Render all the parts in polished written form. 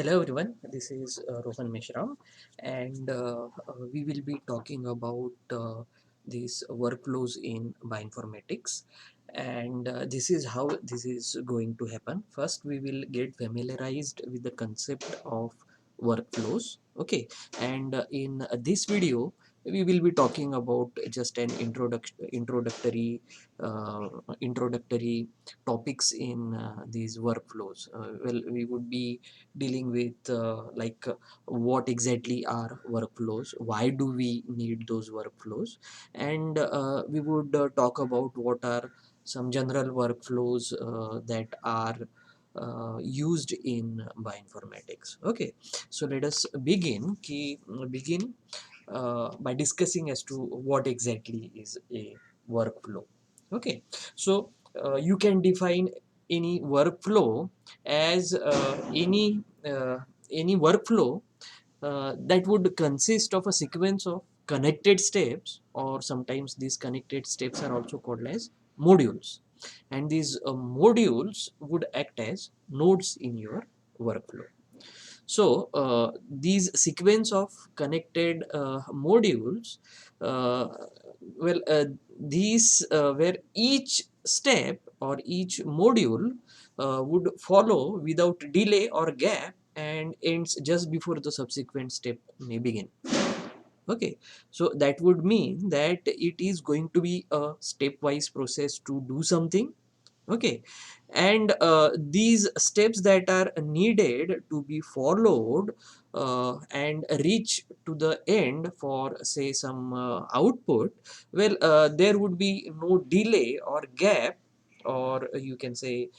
Hello everyone, this is Rohan Meshram, and we will be talking about these workflows in bioinformatics. And this is how this is going to happen. First, we will get familiarized with the concept of workflows. Okay, and in this video, we will be talking about just an uh, introductory topics in these workflows. Well, we would be dealing with what exactly are workflows, why do we need those workflows, and we would talk about what are some general workflows that are used in bioinformatics. Okay, so let us begin by discussing as to what exactly is a workflow. Okay, so you can define any workflow as any workflow that would consist of a sequence of connected steps, or sometimes these connected steps are also called as modules, and these modules would act as nodes in your workflow. So these sequence of connected modules, uh, well, these where each step or each module would follow without delay or gap and ends just before the subsequent step may begin. Okay, so that would mean that it is going to be a stepwise process to do something. Okay, and these steps that are needed to be followed and reach to the end for say some output, well, there would be no delay or gap, or you can say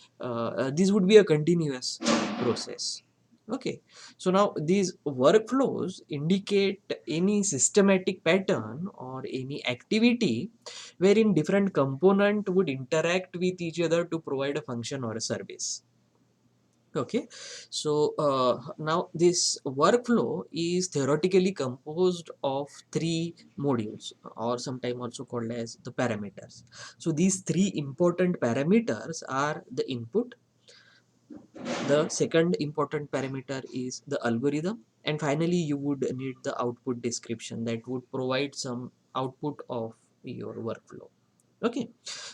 this would be a continuous process. Okay, so now these workflows indicate any systematic pattern or any activity wherein different component would interact with each other to provide a function or a service. Okay, so now this workflow is theoretically composed of three modules, or sometimes also called as the parameters. So these three important parameters are the input, the second important parameter is the algorithm, and finally you would need the output description that would provide some output of your workflow. Okay,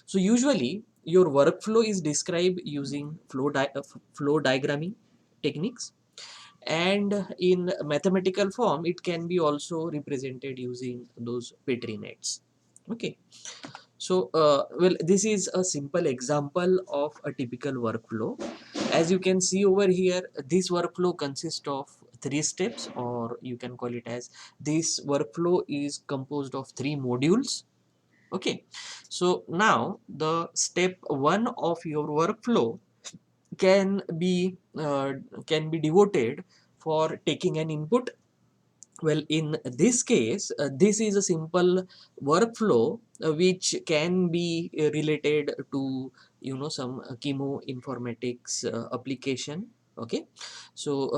so usually your workflow is described using flow diagramming techniques, and in mathematical form it can be also represented using those petri nets. Okay, so well, this is a simple example of a typical workflow. As you can see over here, this workflow consists of three steps, or you can call it as this workflow is composed of three modules. Okay, so now the step one of your workflow can be uh, can be devoted for taking an input. Well, in this case, this is a simple workflow which can be related to some chemoinformatics application. Okay, so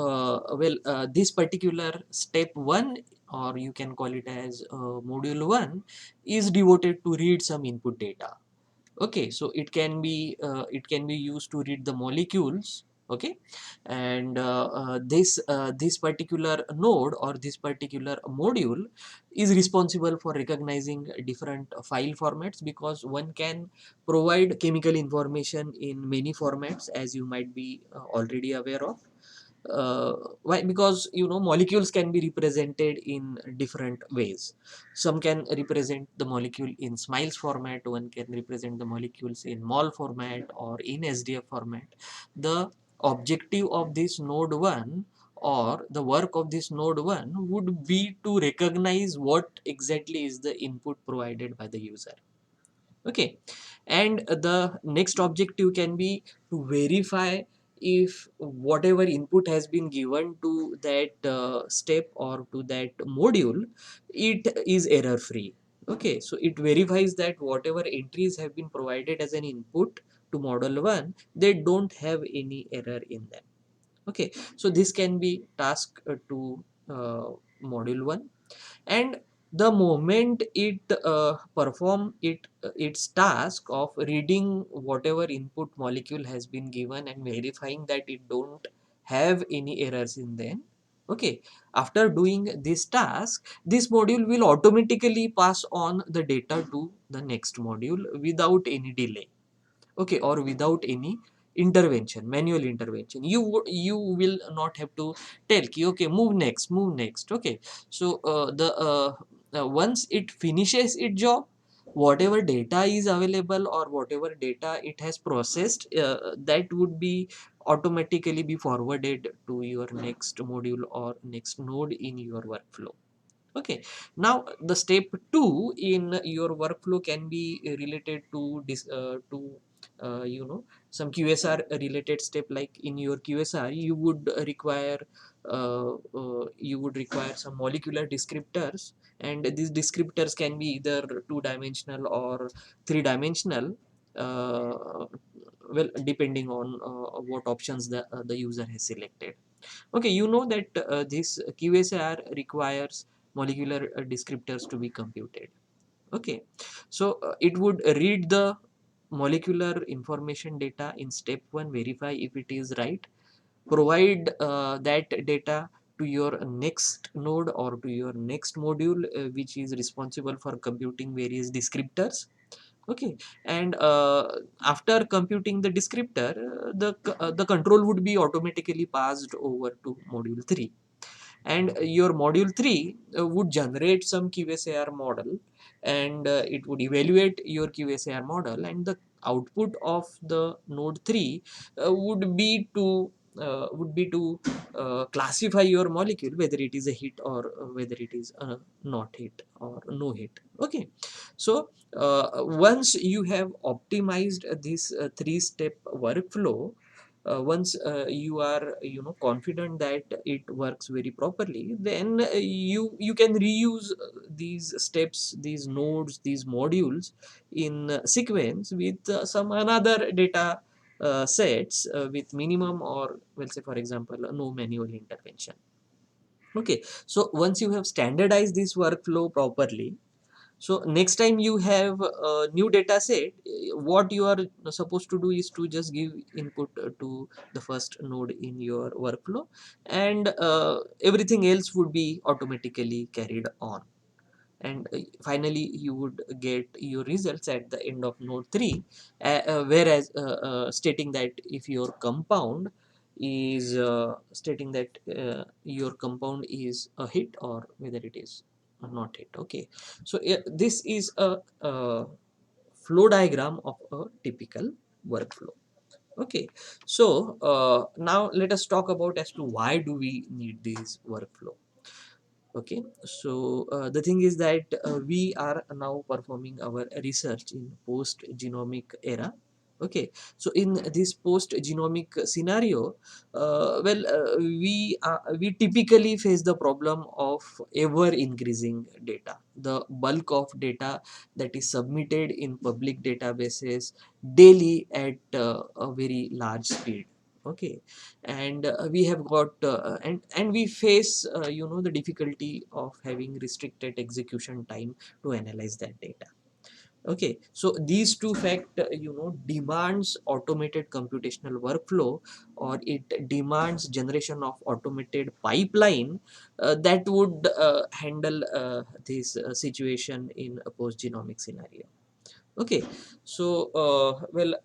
well, this particular step one, or you can call it as module one, is devoted to read some input data. Okay, so it can be used to read the molecules. Okay, and this particular node or this particular module is responsible for recognizing different file formats, because one can provide chemical information in many formats, as you might be already aware of. Why? Because molecules can be represented in different ways. Some can represent the molecule in smiles format, one can represent the molecules in mol format or in SDF format. The objective of this node 1, or the work of this node 1, would be to recognize what exactly is the input provided by the user. Okay, and the next objective can be to verify if whatever input has been given to that step or to that module, it is error free. Okay, so it verifies that whatever entries have been provided as an input to model 1, they don't have any error in them. Okay, so this can be task to module 1, and the moment it perform its task of reading whatever input molecule has been given and verifying that it don't have any errors in them. Okay, after doing this task, this module will automatically pass on the data to the next module without any delay. Okay, or without any intervention, manual intervention. You will not have to tell ki, okay, move next, move next. Okay, so the once it finishes its job, whatever data is available or whatever data it has processed, that would be automatically be forwarded to your next module or next node in your workflow. Okay, now the step 2 in your workflow can be related to some QSR related step. Like in your QSR, you would require some molecular descriptors, and these descriptors can be either two-dimensional or three-dimensional, well, depending on what options the user has selected. Okay, you know that this QSR requires molecular descriptors to be computed. Okay, so it would read the molecular information data in step 1, verify if it is right, provide that data to your next node or to your next module, which is responsible for computing various descriptors. Okay, and after computing the descriptor, the control would be automatically passed over to module 3, and your module 3 would generate some QSAR model, and it would evaluate your QSAR model, and the output of the node 3 would be to classify your molecule, whether it is a hit or whether it is not hit or no hit. Okay, so once you have optimized this 3-step workflow, once you are confident that it works very properly, then you can reuse these steps, these nodes, these modules in sequence with some another data sets with minimum, or we'll say for example no manual intervention. Okay, so once you have standardized this workflow properly, so next time you have a new data set, what you are supposed to do is to just give input to the first node in your workflow, and everything else would be automatically carried on. And finally, you would get your results at the end of node 3, whereas stating that if your compound is stating that your compound is a hit or whether it is not hit. Okay, so this is a flow diagram of a typical workflow. Okay, so now let us talk about as to why do we need this workflow. Okay, so the thing is that we are now performing our research in post genomic era. Okay, so in this post genomic scenario, we typically face the problem of ever increasing data, the bulk of data that is submitted in public databases daily at a very large speed. Okay, and we have got and we face the difficulty of having restricted execution time to analyze that data. Okay, so these two fact demands automated computational workflow, or it demands generation of automated pipeline that would handle this situation in a post genomic scenario. Okay, so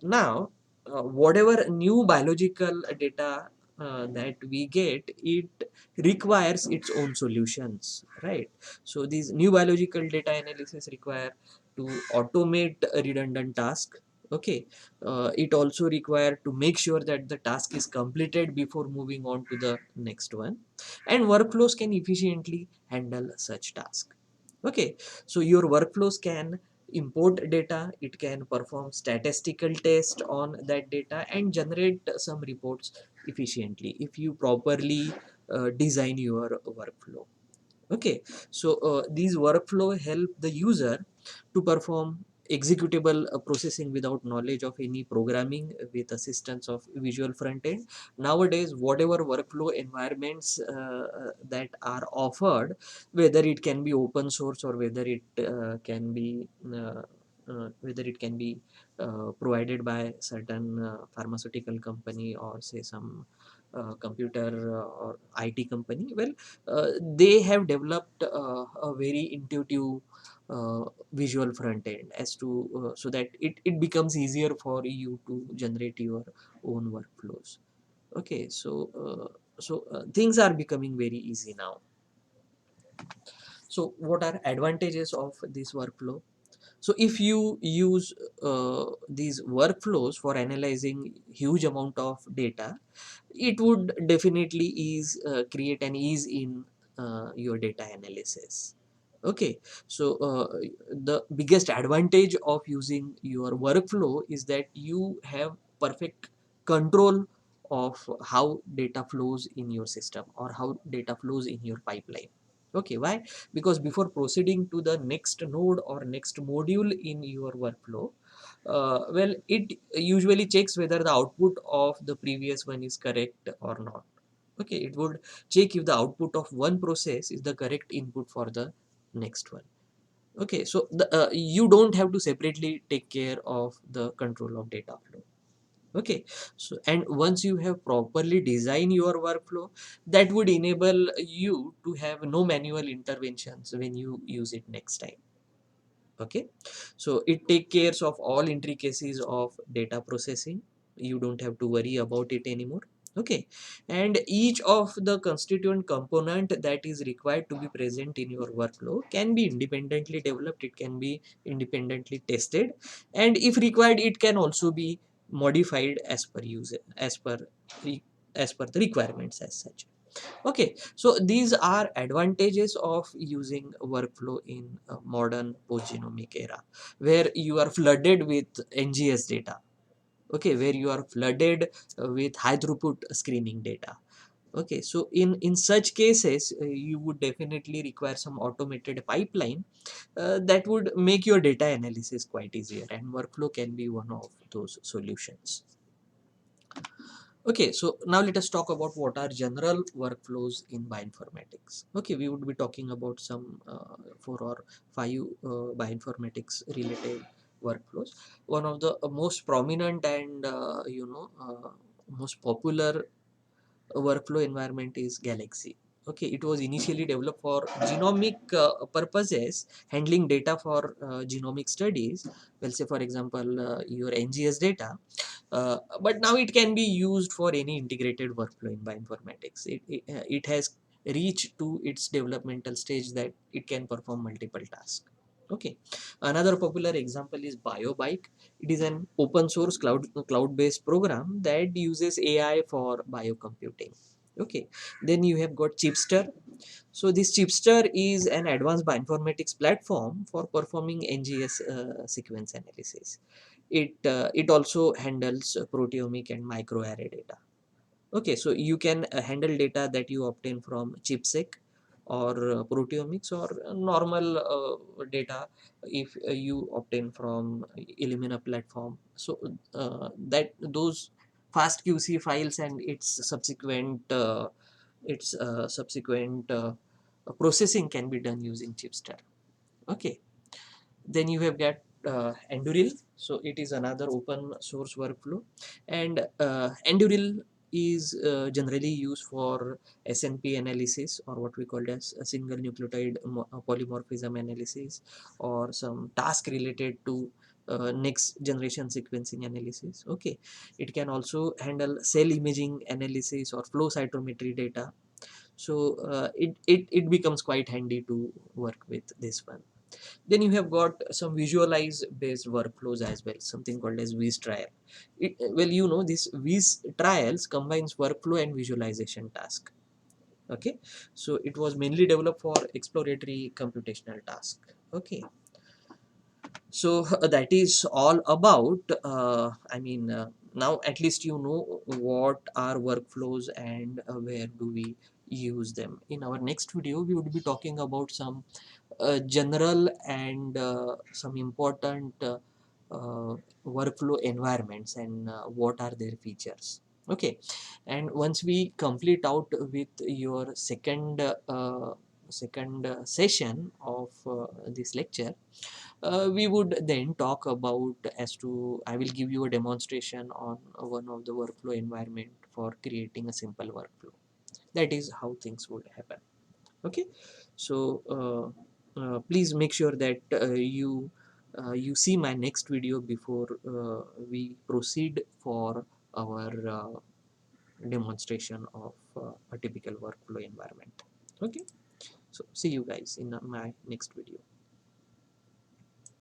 now whatever new biological data that we get, it requires its own solutions, right? So these new biological data analysis require to automate a redundant task. Okay, it also require to make sure that the task is completed before moving on to the next one, and workflows can efficiently handle such task. Okay, so your workflows can import data, it can perform statistical test on that data and generate some reports efficiently if you properly design your workflow. Okay, so these workflow help the user to perform executable processing without knowledge of any programming, with assistance of visual front end. Nowadays, whatever workflow environments that are offered, whether it can be open source or whether it can be provided by certain pharmaceutical company, or say some computer or IT company. Well, they have developed a very intuitive visual front end as to so that it becomes easier for you to generate your own workflows. Okay, things are becoming very easy now. So what are advantages of this workflow? So if you use these workflows for analyzing huge amount of data, it would definitely create an ease in your data analysis. Okay, so the biggest advantage of using your workflow is that you have perfect control of how data flows in your system, or how data flows in your pipeline. Okay, why? Because before proceeding to the next node or next module in your workflow, well, it usually checks whether the output of the previous one is correct or not. Okay, it would check if the output of one process is the correct input for the next one. Okay, so you don't have to separately take care of the control of data flow. Okay, so and once you have properly designed your workflow, that would enable you to have no manual interventions when you use it next time. Okay, so it take cares of all intricacies of data processing. You don't have to worry about it anymore. Okay, and each of the constituent component that is required to be present in your workflow can be independently developed, it can be independently tested, and if required it can also be modified as per user, as per the requirements as such. Okay, so these are advantages of using workflow in a modern post-genomic era, where you are flooded with NGS data. Okay, where you are flooded with high throughput screening data. Okay, so in such cases, you would definitely require some automated pipeline that would make your data analysis quite easier, and workflow can be one of those solutions. Okay, so now let us talk about what are general workflows in bioinformatics. Okay, we would be talking about some 4 or 5 bioinformatics related workflows. One of the most prominent and most popular workflow environment is Galaxy. Okay, it was initially developed for genomic purposes, handling data for genomic studies. Well, say for example, your NGS data, but now it can be used for any integrated workflow in bioinformatics. It has reached to its developmental stage that it can perform multiple tasks. Okay, another popular example is BioBike. It is an open source cloud based program that uses AI for biocomputing. Okay, then you have got Chipster. So this Chipster is an advanced bioinformatics platform for performing NGS sequence analysis. It also handles proteomic and microarray data. Okay, so you can handle data that you obtain from chipsec or proteomics, or normal data if you obtain from Illumina platform. So that those fast QC files and its subsequent processing can be done using Chipster. Okay, then you have got Enduril. So it is another open source workflow, and Enduril is generally used for SNP analysis, or what we call as a single nucleotide polymorphism analysis, or some task related to next generation sequencing analysis. Okay, it can also handle cell imaging analysis or flow cytometry data. So it becomes quite handy to work with this one. Then you have got some visualize based workflows as well, something called as Viz trial. Well, this Viz trials combines workflow and visualization task. Okay, so it was mainly developed for exploratory computational task. Okay, so that is all about now at least you know what are workflows and where do we use them. In our next video we would be talking about some general and some important workflow environments, and what are their features. Okay, and once we complete out with your second session of this lecture, we would then talk about as to I will give you a demonstration on one of the workflow environment for creating a simple workflow. That is how things would happen. Okay, so please make sure that you see my next video before we proceed for our demonstration of a typical workflow environment. Okay, so see you guys in my next video.